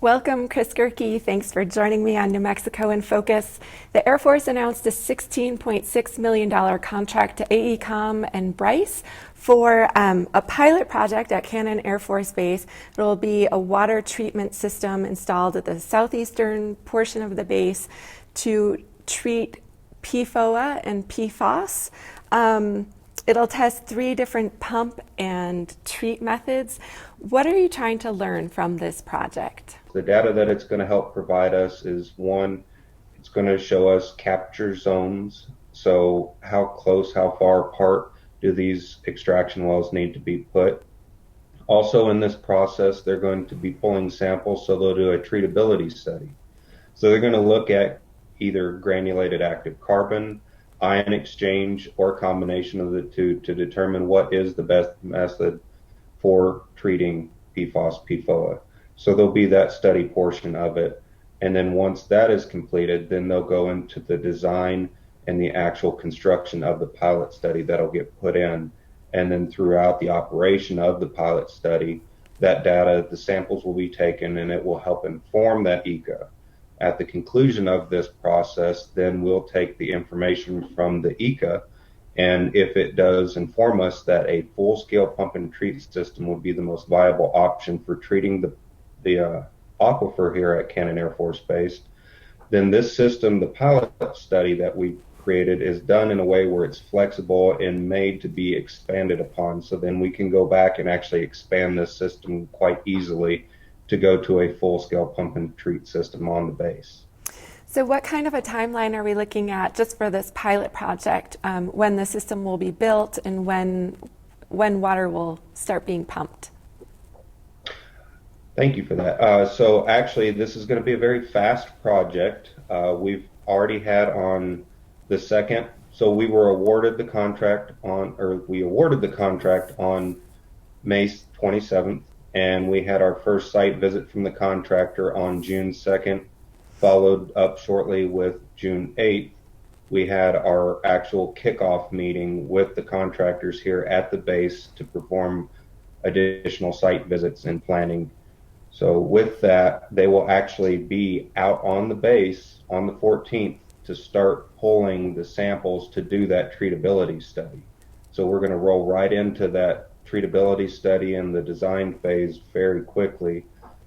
Welcome, Chris Gerke. Thanks for joining me on New Mexico in Focus. The Air Force announced a $16.6 million contract to AECOM and Bryce for a pilot project at Cannon Air Force Base. It will be a water treatment system installed at the southeastern portion of the base to treat PFOA and PFOS. It'll test 3 different pump and treat methods. What are you trying to learn from this project? The data that it's going to help provide us is one, it's going to show us capture zones. So how close, how far apart do these extraction wells need to be put? Also in this process, they're going to be pulling samples, so they'll do a treatability study. So they're going to look at either granulated active carbon, ion exchange, or a combination of the two to determine what is the best method for treating PFOS, PFOA. So there'll be that study portion of it. And then once that is completed, then they'll go into the design and the actual construction of the pilot study that'll get put in. And then throughout the operation of the pilot study, that data, the samples will be taken and it will help inform that ECA. At the conclusion of this process, then we'll take the information from the ECA, and if it does inform us that a full-scale pump and treat system would be the most viable option for treating the aquifer here at Cannon Air Force Base, then this system, the pilot study that we created, is done in a way where it's flexible and made to be expanded upon. So then we can go back and actually expand this system quite easily to go to a full-scale pump and treat system on the base. So what kind of a timeline are we looking at just for this pilot project, when the system will be built and when water will start being pumped? Thank you for that. So actually, this is going to be a very fast project. We've already had on the second, so we awarded the contract on May 27th, and we had our first site visit from the contractor on June 2nd, followed up shortly with June 8th. We had our actual kickoff meeting with the contractors here at the base to perform additional site visits and planning. So with that, they will actually be out on the base on the 14th to start pulling the samples to do that treatability study. So we're going to roll right into that treatability study and the design phase very quickly,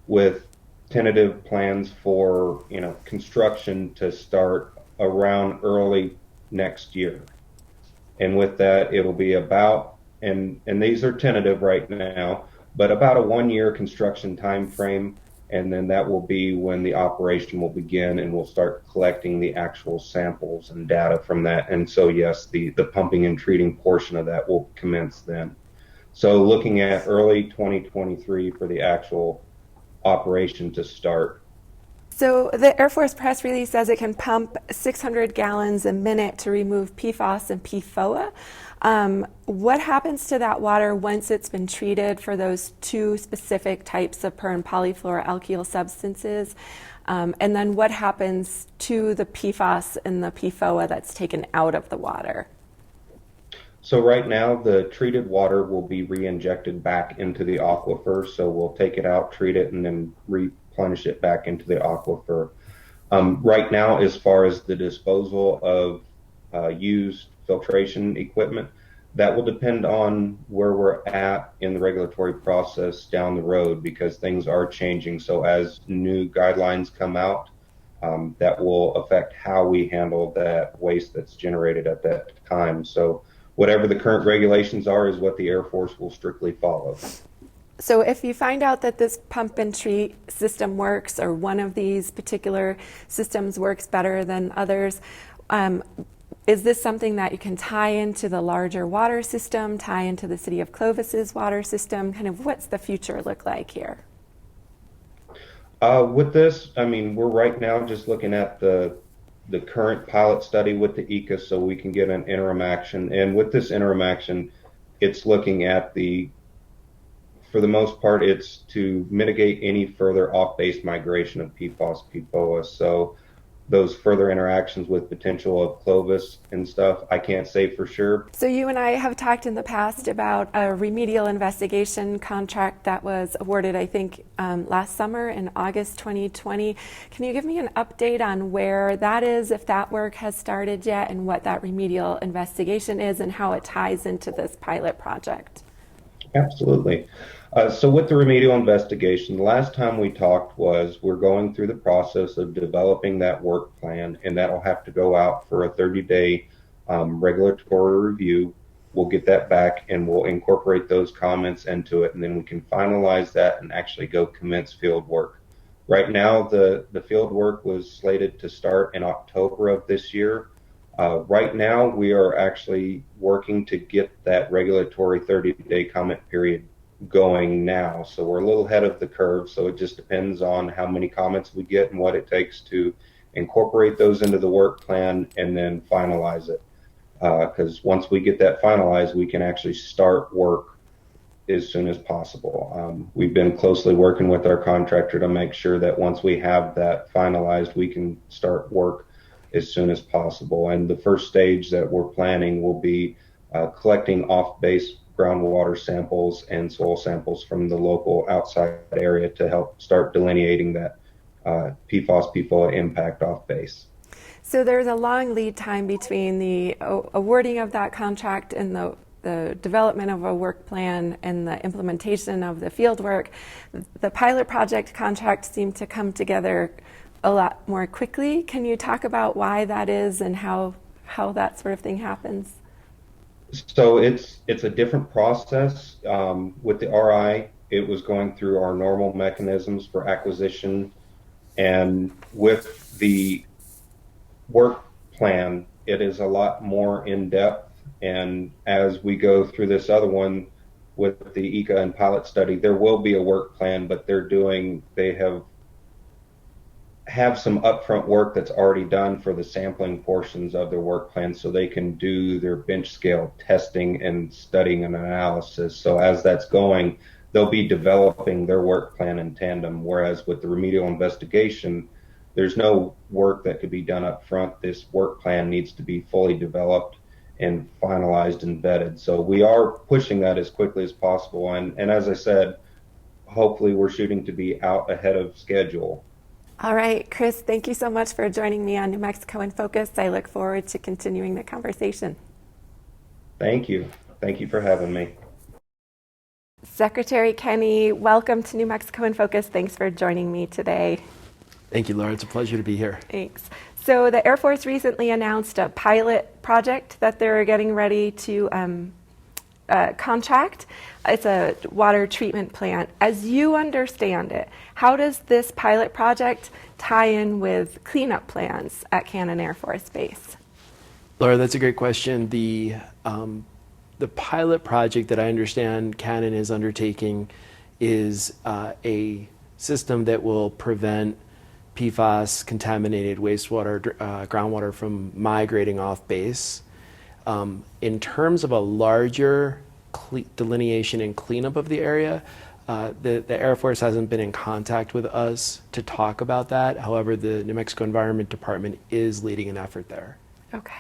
with tentative plans for construction to start around early next year. And with that, it'll be about, and these are tentative right now, but about a 1-year construction time frame, and then that will be when the operation will begin, and we'll start collecting the actual samples and data from that. And so yes, the pumping and treating portion of that will commence then. So looking at early 2023 for the actual operation to start. So the Air Force press release says it can pump 600 gallons a minute to remove PFOS and PFOA. What happens to that water once it's been treated for those 2 specific types of per and polyfluoroalkyl substances? And then what happens to the PFOS and the PFOA that's taken out of the water? So right now, the treated water will be re-injected back into the aquifer. So we'll take it out, treat it, and then replenish it back into the aquifer. Right now, as far as the disposal of used filtration equipment, that will depend on where we're at in the regulatory process down the road, because things are changing. So as new guidelines come out, that will affect how we handle that waste that's generated at that time. So whatever the current regulations are is what the Air Force will strictly follow. So if you find out that this pump and treat system works, or one of these particular systems works better than others, is this something that you can tie into the larger water system, tie into the city of Clovis's water system? Kind of what's the future look like here? With this, I mean, we're right now just looking at the current pilot study with the ECA so we can get an interim action. And with this interim action, it's looking at for the most part, it's to mitigate any further off-base migration of PFOS, PFOA. So those further interactions with potential of Clovis and stuff, I can't say for sure. So you and I have talked in the past about a remedial investigation contract that was awarded, I think, last summer in August 2020. Can you give me an update on where that is, if that work has started yet, and what that remedial investigation is and how it ties into this pilot project? Absolutely. So with the remedial investigation, the last time we talked was we're going through the process of developing that work plan, and that'll have to go out for a 30-day regulatory review. We'll get that back and we'll incorporate those comments into it, and then we can finalize that and actually go commence field work. Right now, the field work was slated to start in October of this year. Right now, we are actually working to get that regulatory 30-day comment period going now. So we're a little ahead of the curve. So it just depends on how many comments we get and what it takes to incorporate those into the work plan and then finalize it. Because once we get that finalized, we can actually start work as soon as possible. We've been closely working with our contractor to make sure that once we have that finalized, we can start work as soon as possible. And the first stage that we're planning will be collecting off-base groundwater samples and soil samples from the local outside area to help start delineating that PFOS/PFOA impact off base. So there's a long lead time between the awarding of that contract and the development of a work plan and the implementation of the field work. The pilot project contract seemed to come together a lot more quickly. Can you talk about why that is and how that sort of thing happens? So it's a different process. With the RI, it was going through our normal mechanisms for acquisition, and with the work plan, it is a lot more in depth. And as we go through this other one with the ECA and pilot study, there will be a work plan, but they have some upfront work that's already done for the sampling portions of their work plan so they can do their bench scale testing and studying and analysis. So as that's going, they'll be developing their work plan in tandem, whereas with the remedial investigation, there's no work that could be done up front. This work plan needs to be fully developed and finalized and vetted. So we are pushing that as quickly as possible. And as I said, hopefully we're shooting to be out ahead of schedule. All right, Chris, thank you so much for joining me on New Mexico in Focus. I look forward to continuing the conversation. Thank you. Thank you for having me. Secretary Kenny, welcome to New Mexico in Focus. Thanks for joining me today. Thank you, Laura. It's a pleasure to be here. Thanks. So the Air Force recently announced a pilot project that they're getting ready to contract. It's a water treatment plant. As you understand it, how does this pilot project tie in with cleanup plans at Cannon Air Force Base? Laura, that's a great question. The pilot project that I understand Cannon is undertaking is a system that will prevent PFAS contaminated wastewater, groundwater from migrating off base. In terms of a larger delineation and cleanup of the area, the Air Force hasn't been in contact with us to talk about that. However, the New Mexico Environment Department is leading an effort there. Okay.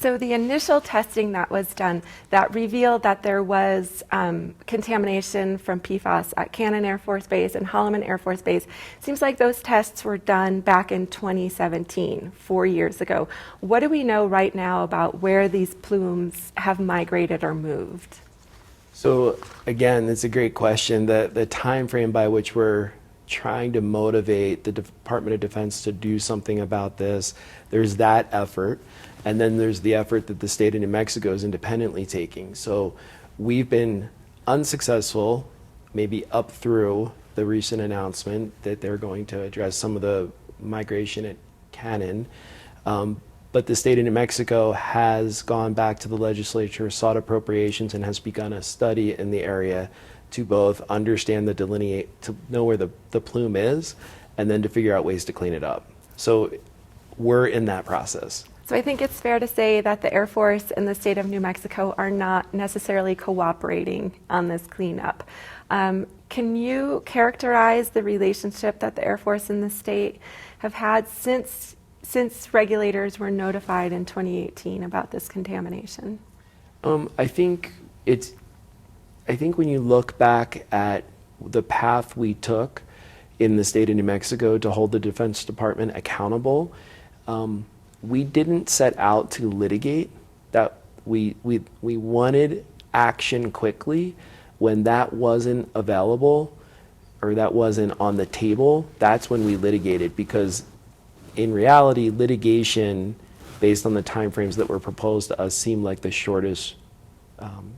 So the initial testing that was done that revealed that there was contamination from PFAS at Cannon Air Force Base and Holloman Air Force Base. Seems like those tests were done back in 2017, 4 years ago. What do we know right now about where these plumes have migrated or moved? So again, it's a great question. The time frame by which we're trying to motivate the Department of Defense to do something about this, there's that effort. And then there's the effort that the state of New Mexico is independently taking. So we've been unsuccessful, maybe up through the recent announcement that they're going to address some of the migration at Cannon. But the state of New Mexico has gone back to the legislature, sought appropriations, and has begun a study in the area to both understand to know where the plume is, and then to figure out ways to clean it up. So we're in that process. So I think it's fair to say that the Air Force and the state of New Mexico are not necessarily cooperating on this cleanup. Can you characterize the relationship that the Air Force and the state have had since since regulators were notified in 2018 about this contamination? I think when you look back at the path we took in the state of New Mexico to hold the Defense Department accountable, we didn't set out to litigate. That we wanted action quickly. When that wasn't available or that wasn't on the table, that's when we litigated, because in reality, litigation based on the timeframes that were proposed to us seemed like the shortest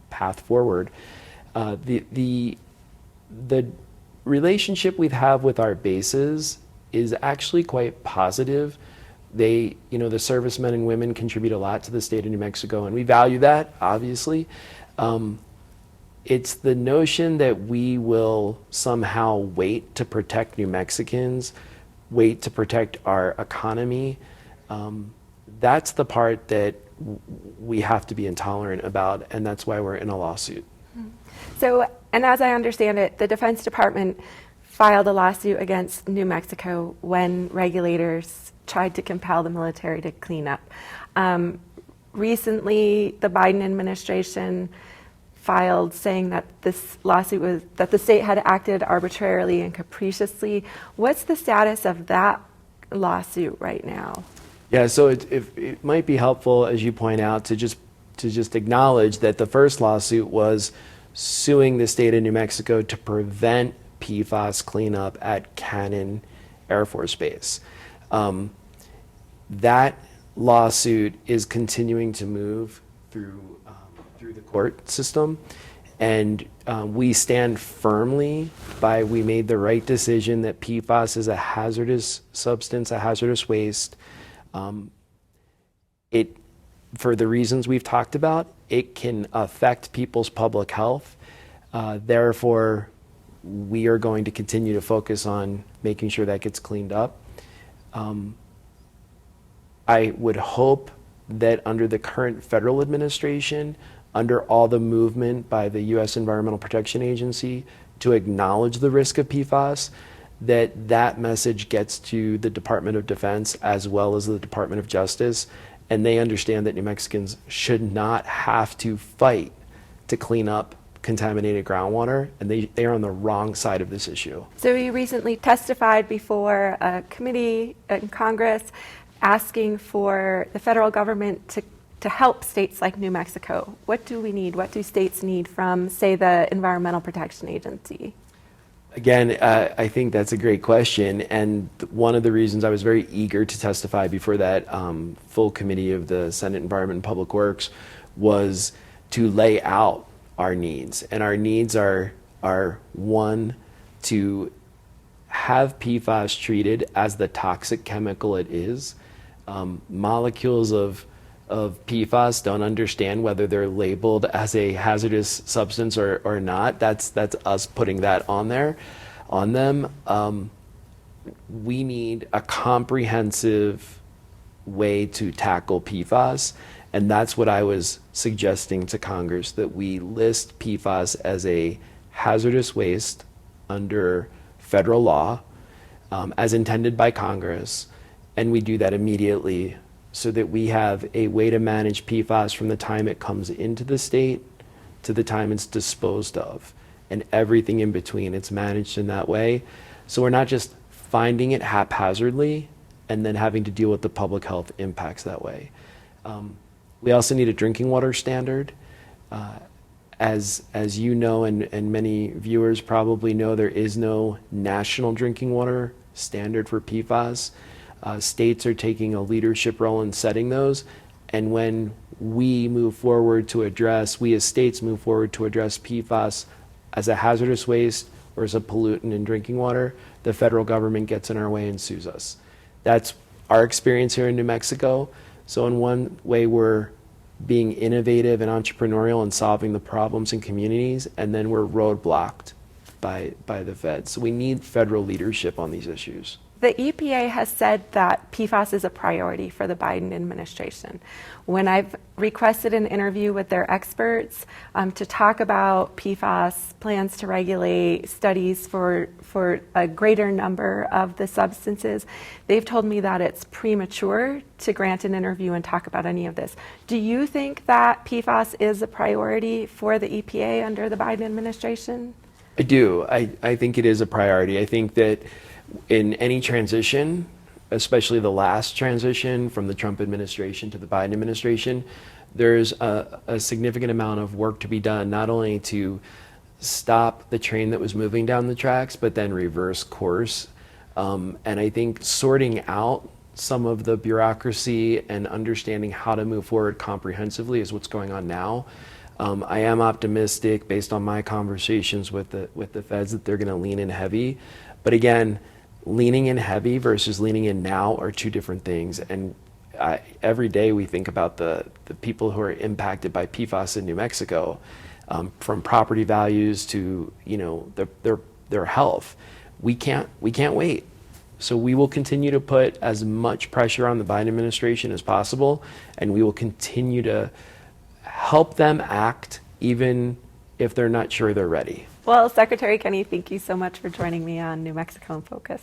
path forward. The relationship we have with our bases is actually quite positive. The servicemen and women contribute a lot to the state of New Mexico, and we value that, obviously. It's the notion that we will somehow wait to protect New Mexicans, wait to protect our economy. That's the part that we have to be intolerant about, and that's why we're in a lawsuit. So, and as I understand it, the Defense Department filed a lawsuit against New Mexico when regulators tried to compel the military to clean up. Recently, the Biden administration filed saying that this lawsuit was that the state had acted arbitrarily and capriciously. What's the status of that lawsuit right now? Yeah, so it might be helpful, as you point out, to just acknowledge that the first lawsuit was suing the state of New Mexico to prevent PFAS cleanup at Cannon Air Force Base. That lawsuit is continuing to move through the court system, and we stand firmly by we made the right decision that PFAS is a hazardous substance, a hazardous waste. For the reasons we've talked about, it can affect people's public health. Therefore, we are going to continue to focus on making sure that gets cleaned up. I would hope that under the current federal administration, under all the movement by the U.S. Environmental Protection Agency to acknowledge the risk of PFAS, that message gets to the Department of Defense as well as the Department of Justice, and they understand that New Mexicans should not have to fight to clean up contaminated groundwater, and they are on the wrong side of this issue. So you recently testified before a committee in Congress asking for the federal government to help states like New Mexico. What do we need? What do states need from, say, the Environmental Protection Agency? Again, I think that's a great question, and one of the reasons I was very eager to testify before that full committee of the Senate Environment and Public Works was to lay out our needs. And our needs are one, to have PFAS treated as the toxic chemical it is. Molecules of PFAS don't understand whether they're labeled as a hazardous substance or not. That's us putting that on them. We need a comprehensive way to tackle PFAS, and that's what I was suggesting to Congress, that we list PFAS as a hazardous waste under federal law, as intended by Congress, and we do that immediately, so that we have a way to manage PFAS from the time it comes into the state to the time it's disposed of, and everything in between. It's managed in that way. So we're not just finding it haphazardly and then having to deal with the public health impacts that way. We also need a drinking water standard. As you know, and many viewers probably know, there is no national drinking water standard for PFAS. States are taking a leadership role in setting those, and when we as states move forward to address PFAS as a hazardous waste or as a pollutant in drinking water, the federal government gets in our way and sues us. That's our experience here in New Mexico. So in one way, we're being innovative and entrepreneurial and solving the problems in communities, and then we're roadblocked by the feds. So we need federal leadership on these issues. The EPA has said that PFAS is a priority for the Biden administration. When I've requested an interview with their experts to talk about PFAS, plans to regulate, studies for a greater number of the substances, they've told me that it's premature to grant an interview and talk about any of this. Do you think that PFAS is a priority for the EPA under the Biden administration? I do. I think it is a priority. I think that in any transition, especially the last transition from the Trump administration to the Biden administration, there's a significant amount of work to be done, not only to stop the train that was moving down the tracks, but then reverse course. And I think sorting out some of the bureaucracy and understanding how to move forward comprehensively is what's going on now. I am optimistic based on my conversations with the feds that they're going to lean in heavy. But again, leaning in heavy versus leaning in now are two different things. And every day we think about the people who are impacted by PFAS in New Mexico, from property values to their health. We can't wait. So we will continue to put as much pressure on the Biden administration as possible, and we will continue to help them act even if they're not sure they're ready. Well, Secretary Kenny, thank you so much for joining me on New Mexico in Focus.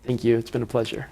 Thank you. It's been a pleasure.